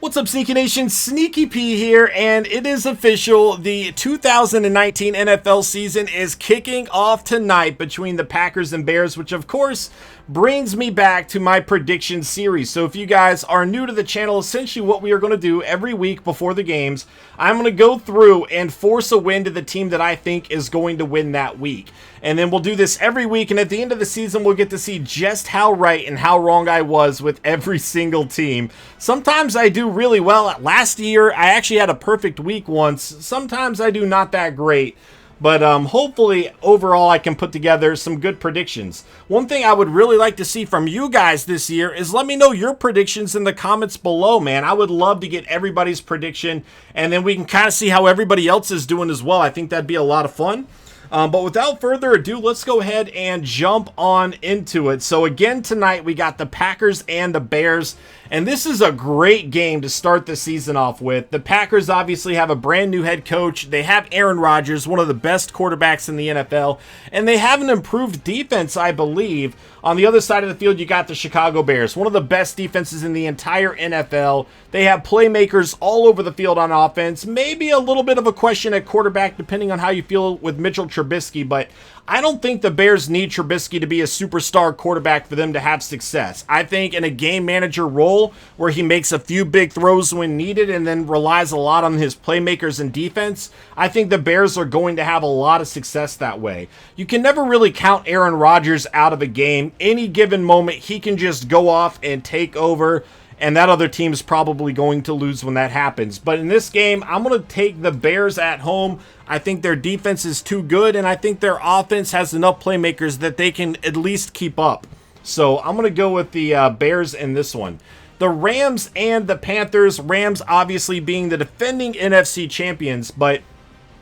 What's up, Sneaky Nation? Sneaky P here, and it is official. The 2019 NFL season is kicking off tonight between the Packers and Bears, which of course brings me back to my prediction series. So if you guys are new to the channel, essentially what we are going to do every week before the games, I'm going to go through and force a win to the team that I think is going to win that week. And then we'll do this every week, and at the end of the season, we'll get to see just how right and how wrong I was with every single team. Sometimes I do really well. Last year, I actually had a perfect week once. Sometimes I do not that great. But hopefully, overall, I can put together some good predictions. One thing I would really like to see from you guys this year is let me know your predictions in the comments below, man. I would love to get everybody's prediction, and then we can kind of see how everybody else is doing as well. I think that'd be a lot of fun. But without further ado, let's go ahead and jump on into it. So again, tonight we got the Packers and the Bears, and this is a great game to start the season off with. The Packers obviously have a brand new head coach. They have Aaron Rodgers, one of the best quarterbacks in the NFL, and they have an improved defense, I believe. On the other side of the field, you got the Chicago Bears, one of the best defenses in the entire NFL. They have playmakers all over the field on offense. Maybe a little bit of a question at quarterback, depending on how you feel with Mitchell Trubisky, but I don't think the Bears need Trubisky to be a superstar quarterback for them to have success. I think in a game manager role where he makes a few big throws when needed and then relies a lot on his playmakers and defense, I think the Bears are going to have a lot of success that way. You can never really count Aaron Rodgers out of a game. Any given moment, he can just go off and take over, and that other team is probably going to lose when that happens. But in this game, I'm going to take the Bears at home. I think their defense is too good, and I think their offense has enough playmakers that they can at least keep up. So I'm going to go with the Bears in this one. The Rams and the Panthers. Rams obviously being the defending NFC champions, but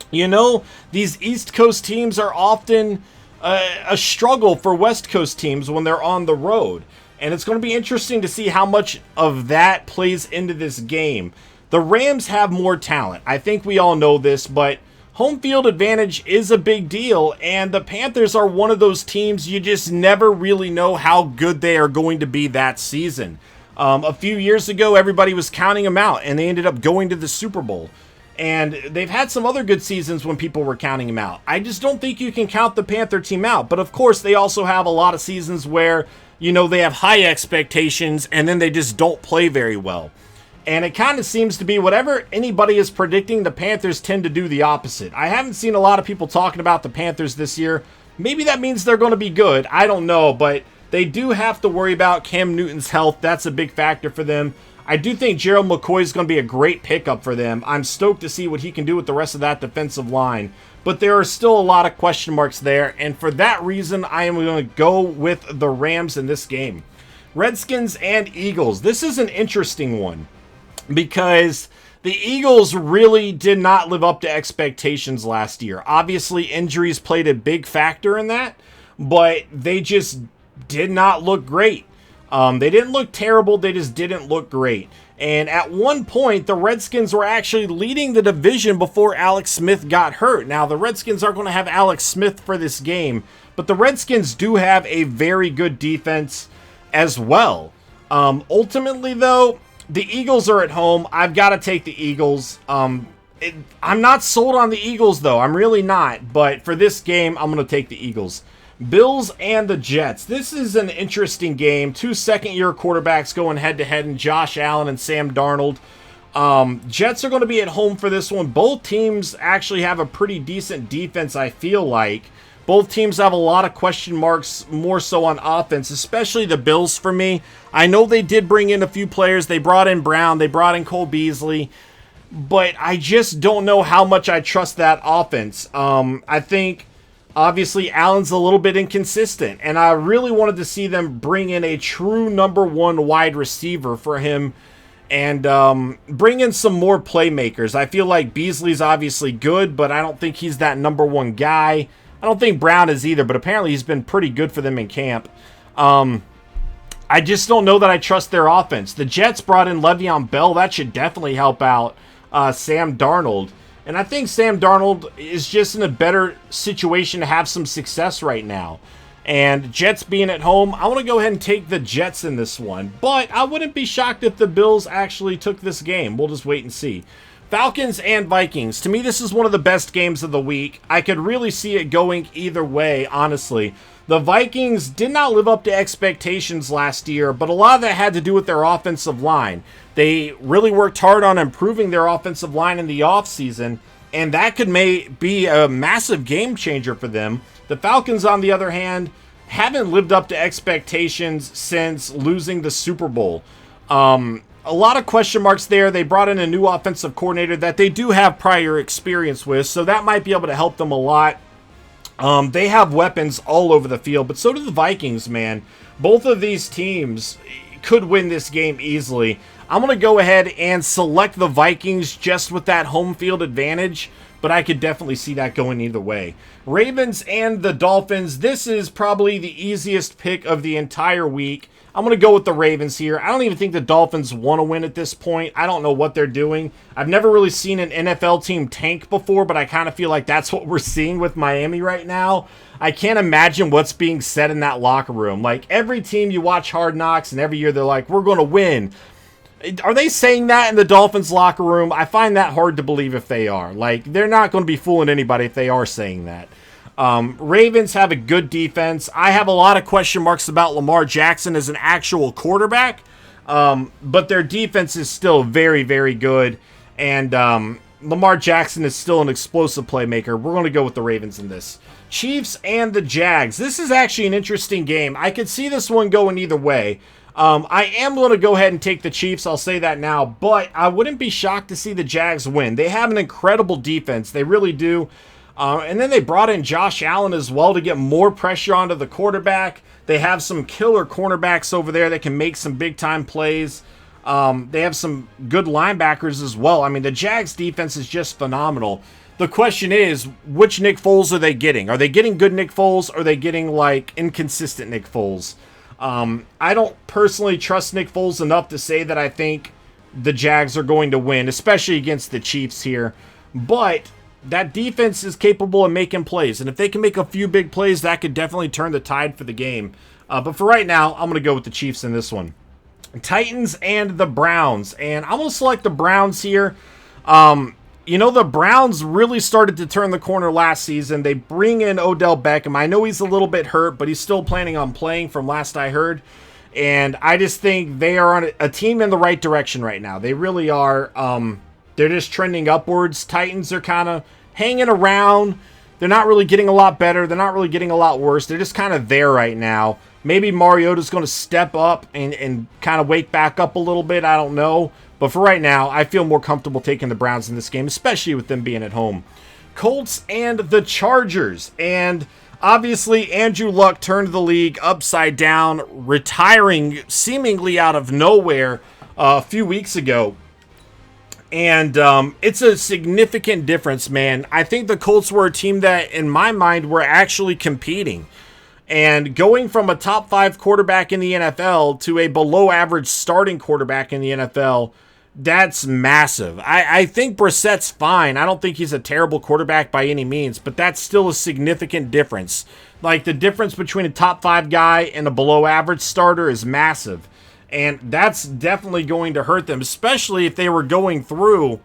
you know, these East Coast teams are often a struggle for West Coast teams when they're on the road. And it's going to be interesting to see how much of that plays into this game. The Rams have more talent. I think we all know this, but home field advantage is a big deal, and the Panthers are one of those teams you just never really know how good they are going to be that season. A few years ago, everybody was counting them out, and they ended up going to the Super Bowl. And they've had some other good seasons when people were counting them out. I just don't think you can count the Panther team out. But of course, they also have a lot of seasons where, you know, they have high expectations and then they just don't play very well. And it kind of seems to be whatever anybody is predicting, the Panthers tend to do the opposite. I haven't seen a lot of people talking about the Panthers this year. Maybe that means they're going to be good. I don't know, but they do have to worry about Cam Newton's health. That's a big factor for them. I do think Gerald McCoy is going to be a great pickup for them. I'm stoked to see what he can do with the rest of that defensive line. But there are still a lot of question marks there, and for that reason, I am going to go with the Rams in this game. Redskins and Eagles. This is an interesting one because the Eagles really did not live up to expectations last year. Obviously, injuries played a big factor in that, but they just did not look great. They didn't look terrible, they just didn't look great. And at one point, the Redskins were actually leading the division before Alex Smith got hurt. Now, the Redskins are going to have Alex Smith for this game, but the Redskins do have a very good defense as well. Ultimately, though, the Eagles are at home. I've got to take the Eagles. I'm not sold on the Eagles, though. I'm really not. But for this game, I'm going to take the Eagles. Bills and the Jets. This is an interesting game. Two second-year quarterbacks going head-to-head in Josh Allen and Sam Darnold. Jets are going to be at home for this one. Both teams actually have a pretty decent defense, I feel like. Both teams have a lot of question marks, more so on offense, especially the Bills for me. I know they did bring in a few players. They brought in Brown. They brought in Cole Beasley. But I just don't know how much I trust that offense. I think obviously Allen's a little bit inconsistent, and I really wanted to see them bring in a true number one wide receiver for him and bring in some more playmakers. I feel like Beasley's obviously good, but I don't think he's that number one guy. I don't think Brown is either, but apparently he's been pretty good for them in camp. I just don't know that I trust their offense. The Jets brought in Le'Veon Bell. That should definitely help out Sam Darnold. And I think Sam Darnold is just in a better situation to have some success right now. And Jets being at home, I want to go ahead and take the Jets in this one. But I wouldn't be shocked if the Bills actually took this game. We'll just wait and see. Falcons and Vikings. To me, this is one of the best games of the week. I could really see it going either way, honestly. The Vikings did not live up to expectations last year, but a lot of that had to do with their offensive line. They really worked hard on improving their offensive line in the offseason, and that could be a massive game changer for them. The Falcons, on the other hand, haven't lived up to expectations since losing the Super Bowl. A lot of question marks there. They brought in a new offensive coordinator that they do have prior experience with, so that might be able to help them a lot. They have weapons all over the field, but so do the Vikings, man. Both of these teams could win this game easily. I'm going to go ahead and select the Vikings just with that home field advantage, but I could definitely see that going either way. Ravens and the Dolphins. This is probably the easiest pick of the entire week. I'm going to go with the Ravens here. I don't even think the Dolphins want to win at this point. I don't know what they're doing. I've never really seen an NFL team tank before, but I kind of feel like that's what we're seeing with Miami right now. I can't imagine what's being said in that locker room. Like, every team you watch Hard Knocks, and every year they're like, we're going to win. Are they saying that in the Dolphins locker room? I find that hard to believe if they are. Like, they're not going to be fooling anybody if they are saying that. Ravens have a good defense. I have a lot of question marks about Lamar Jackson as an actual quarterback, but their defense is still very, very good, and Lamar Jackson is still an explosive playmaker. We're going to go with the Ravens in this. Chiefs and the Jags. This is actually an interesting game. I could see this one going either way. I am going to go ahead and take the Chiefs. I'll say that now, but I wouldn't be shocked to see the Jags win. They have an incredible defense. They really do. And then they brought in Josh Allen as well to get more pressure onto the quarterback. They have some killer cornerbacks over there that can make some big-time plays. They have some good linebackers as well. I mean, the Jags defense is just phenomenal. The question is, which Nick Foles are they getting? Are they getting good Nick Foles, or are they getting, like, inconsistent Nick Foles? I don't personally trust Nick Foles enough to say that I think the Jags are going to win, especially against the Chiefs here. But that defense is capable of making plays, and if they can make a few big plays, that could definitely turn the tide for the game. But for right now, I'm going to go with the Chiefs in this one. Titans and the Browns, and I'm going to select the Browns here. You know, the Browns really started to turn the corner last season. They bring in Odell Beckham. I know he's a little bit hurt, but he's still planning on playing from last I heard. And I just think they are on a team in the right direction right now. They really are. They're just trending upwards. Titans are kind of hanging around. They're not really getting a lot better. They're not really getting a lot worse. They're just kind of there right now. Maybe Mariota's going to step up and kind of wake back up a little bit. I don't know. But for right now, I feel more comfortable taking the Browns in this game, especially with them being at home. Colts and the Chargers. And obviously, Andrew Luck turned the league upside down, retiring seemingly out of nowhere a few weeks ago. And it's a significant difference, man. I think the Colts were a team that, in my mind, were actually competing. And going from a top 5 quarterback in the NFL to a below average starting quarterback in the NFL, that's massive. I think Brissett's fine. I don't think he's a terrible quarterback by any means, but that's still a significant difference. Like, the difference between a top 5 guy and a below average starter is massive. And that's definitely going to hurt them, especially if they were going through.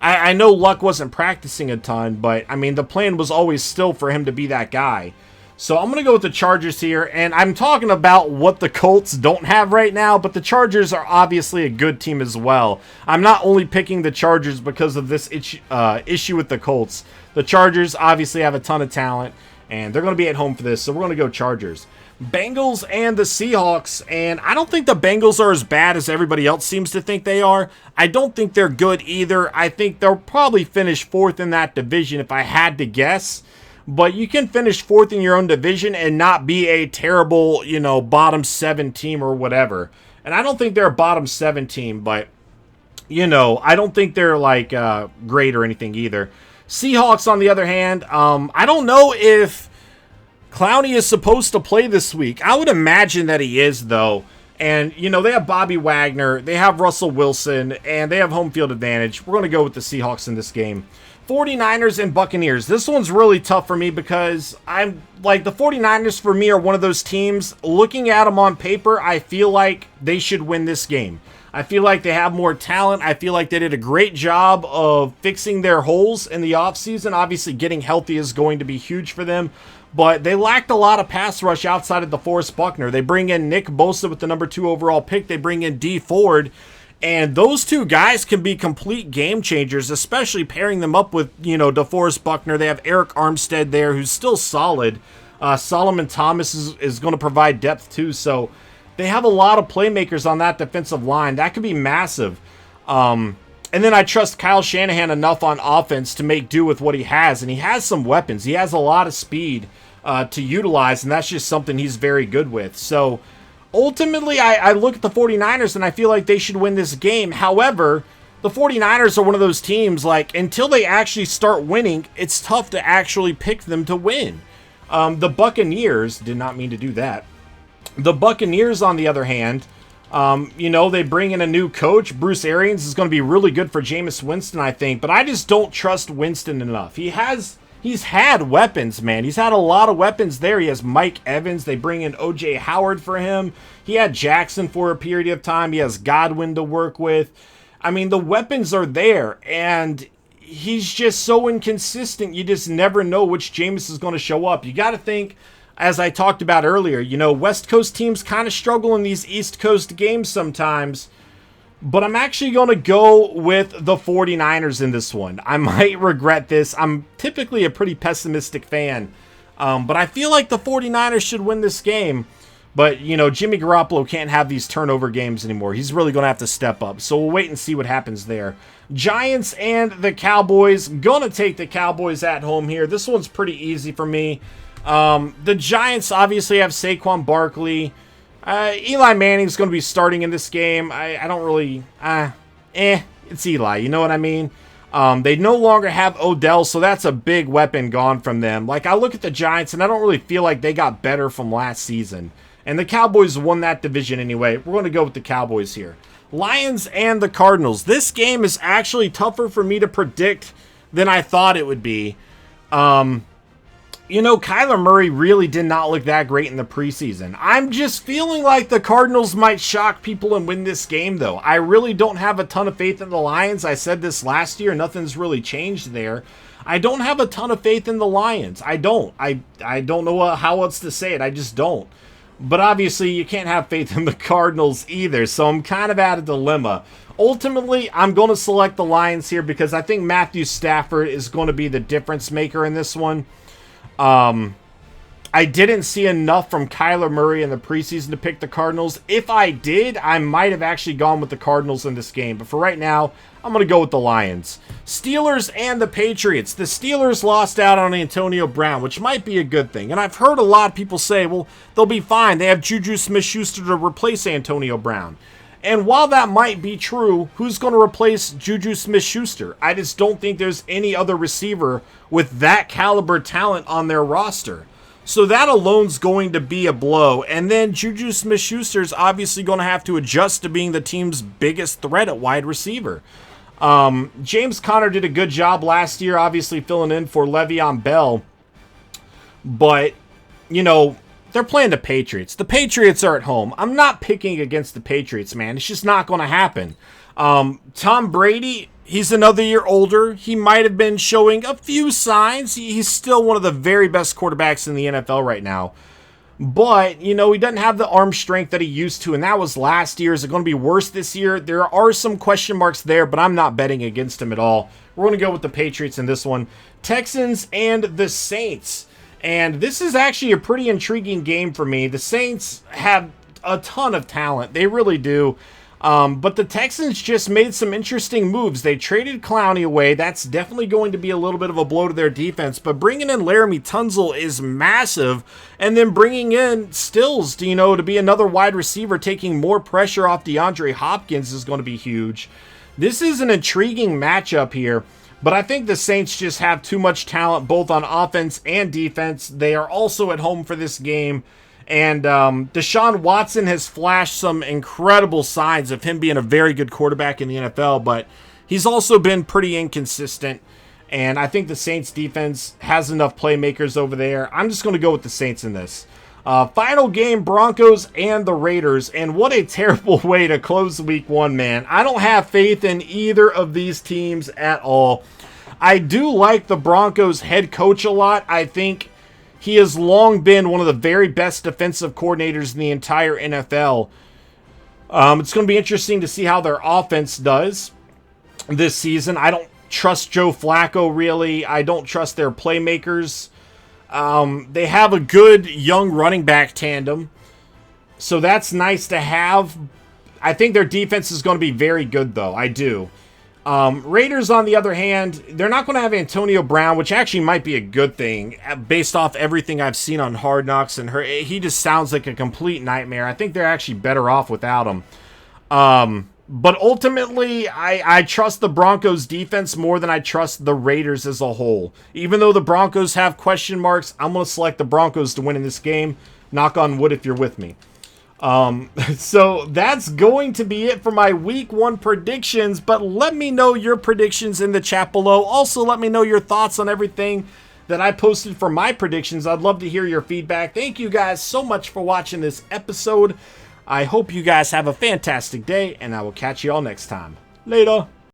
I know Luck wasn't practicing a ton, but, I mean, the plan was always still for him to be that guy. So I'm going to go with the Chargers here, and I'm talking about what the Colts don't have right now, but the Chargers are obviously a good team as well. I'm not only picking the Chargers because of this issue with the Colts. The Chargers obviously have a ton of talent, and they're going to be at home for this, so we're going to go Chargers. Bengals and the Seahawks, and I don't think the Bengals are as bad as everybody else seems to think they are. I don't think they're good either. I think they'll probably finish 4th in that division if I had to guess. But you can finish 4th in your own division and not be a terrible, you know, bottom 7 team or whatever. And I don't think they're a bottom 7 team, but, you know, I don't think they're, like, great or anything either. Seahawks, on the other hand, I don't know if Clowney is supposed to play this week. I would imagine that he is, though. And, you know, they have Bobby Wagner, they have Russell Wilson, and they have home field advantage. We're going to go with the Seahawks in this game. 49ers and Buccaneers. This one's really tough for me because I'm like, the 49ers for me are one of those teams, looking at them on paper, I feel like they should win this game. I feel like they have more talent. I feel like they did a great job of fixing their holes in the offseason. Obviously, getting healthy is going to be huge for them, but they lacked a lot of pass rush outside of DeForest Buckner. They bring in Nick Bosa with the number 2 overall pick. They bring in Dee Ford. And those two guys can be complete game changers, especially pairing them up with, you know, DeForest Buckner. They have Eric Armstead there, who's still solid. Solomon Thomas is going to provide depth too. So they have a lot of playmakers on that defensive line. That could be massive. And then I trust Kyle Shanahan enough on offense to make do with what he has. And he has some weapons. He has a lot of speed to utilize, and that's just something he's very good with. So ultimately, I look at the 49ers and I feel like they should win this game. However, the 49ers are one of those teams, like, until they actually start winning, it's tough to actually pick them to win. The Buccaneers, did not mean to do that. The Buccaneers, on the other hand, you know, they bring in a new coach. Bruce Arians is going to be really good for Jameis Winston, I think, but I just don't trust Winston enough. He's had weapons, man. He's had a lot of weapons there. He has Mike Evans. They bring in O.J. Howard for him. He had Jackson for a period of time. He has Godwin to work with. I mean, the weapons are there, and he's just so inconsistent. You just never know which Jameis is going to show up. You got to think, as I talked about earlier, you know, West Coast teams kind of struggle in these East Coast games sometimes. But I'm actually going to go with the 49ers in this one. I might regret this. I'm typically a pretty pessimistic fan. But I feel like the 49ers should win this game. But, you know, Jimmy Garoppolo can't have these turnover games anymore. He's really going to have to step up. So we'll wait and see what happens there. Giants and the Cowboys. Going to take the Cowboys at home here. This one's pretty easy for me. The Giants obviously have Saquon Barkley. Eli Manning's going to be starting in this game. I don't really, it's Eli, you know what I mean? They no longer have Odell, so that's a big weapon gone from them. Like, I look at the Giants, and I don't really feel like they got better from last season. And the Cowboys won that division anyway. We're going to go with the Cowboys here. Lions and the Cardinals. This game is actually tougher for me to predict than I thought it would be. You know, Kyler Murray really did not look that great in the preseason. I'm just feeling like the Cardinals might shock people and win this game, though. I really don't have a ton of faith in the Lions. I said this last year. Nothing's really changed there. I don't have a ton of faith in the Lions. I don't. I don't know how else to say it. I just don't. But obviously, you can't have faith in the Cardinals either, so I'm kind of at a dilemma. Ultimately, I'm going to select the Lions here because I think Matthew Stafford is going to be the difference maker in this one. I didn't see enough from Kyler Murray in the preseason to pick the Cardinals. If I did, I might have actually gone with the Cardinals in this game. But for right now, I'm going to go with the Lions. Steelers and the Patriots. The Steelers lost out on Antonio Brown, which might be a good thing. And I've heard a lot of people say, well, they'll be fine. They have Juju Smith-Schuster to replace Antonio Brown. And while that might be true, who's going to replace Juju Smith-Schuster? I just don't think there's any other receiver with that caliber talent on their roster. So that alone's going to be a blow. And then Juju Smith-Schuster's obviously going to have to adjust to being the team's biggest threat at wide receiver. James Conner did a good job last year, obviously filling in for Le'Veon Bell. But, you know, they're playing the Patriots. The Patriots are at home. I'm not picking against the Patriots, man. It's just not going to happen. Tom Brady, he's another year older. He might have been showing a few signs. He's still one of the very best quarterbacks in the NFL right now. But, you know, he doesn't have the arm strength that he used to, and that was last year. Is it going to be worse this year? There are some question marks there, but I'm not betting against him at all. We're going to go with the Patriots in this one. Texans and the Saints. And this is actually a pretty intriguing game for me. The Saints have a ton of talent. They really do. But the Texans just made some interesting moves. They traded Clowney away. That's definitely going to be a little bit of a blow to their defense. But bringing in Laramie Tunsil is massive. And then bringing in Stills, to be another wide receiver, taking more pressure off DeAndre Hopkins is going to be huge. This is an intriguing matchup here. But I think the Saints just have too much talent both on offense and defense. They are also at home for this game. And Deshaun Watson has flashed some incredible signs of him being a very good quarterback in the NFL, but he's also been pretty inconsistent. And I think the Saints defense has enough playmakers over there. I'm just going to go with the Saints in this. Final game, Broncos and the Raiders. And what a terrible way to close week 1, man. I don't have faith in either of these teams at all. I do like the Broncos head coach a lot. I think he has long been one of the very best defensive coordinators in the entire NFL. It's going to be interesting to see how their offense does this season. I don't trust Joe Flacco, really. I don't trust their playmakers. They have a good young running back tandem, so that's nice to have. I think their defense is going to be very good, though. I do. Raiders, on the other hand, they're not going to have Antonio Brown, which actually might be a good thing based off everything I've seen on Hard Knocks, and he just sounds like a complete nightmare. I think they're actually better off without him. But ultimately, I trust the Broncos defense more than I trust the Raiders as a whole. Even though the Broncos have question marks, I'm going to select the Broncos to win in this game. Knock on wood if you're with me. So that's going to be it for my week 1 predictions, but let me know your predictions in the chat below. Also, let me know your thoughts on everything that I posted for my predictions. I'd love to hear your feedback. Thank you guys so much for watching this episode. I hope you guys have a fantastic day, and I will catch you all next time. Later.